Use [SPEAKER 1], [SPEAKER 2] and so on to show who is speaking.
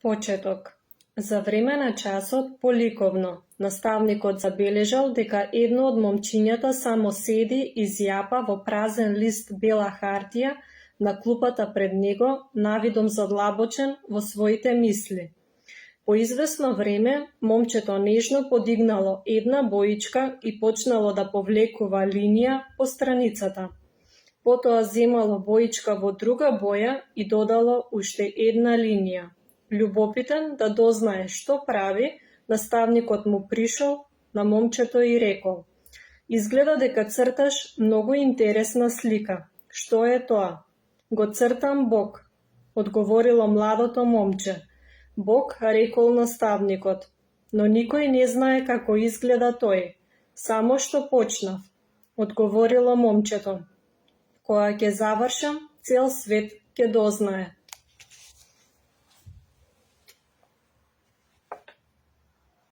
[SPEAKER 1] Почеток. За време на часот по ликовно, наставникот забележал дека едно од момчињата само седи и зјапа во празен лист бела хартија на клупата пред него, навидом задлабочен во своите мисли. По извесно време, момчето нежно подигнало една боичка и почнало да повлекува линија по страницата. Потоа земало боичка во друга боја и додало уште една линија. Љубопитен да дознае што прави, наставникот му пришол на момчето и рекол: "Изгледа дека црташ многу интересна слика. Што е тоа?" "Го цртам Бог," одговорило младото момче. "Бог," рекол наставникот, "но никој не знае како изгледа тој. Само што почнав," одговорило момчето. "Кога ќе завршам, цел свет ќе дознае."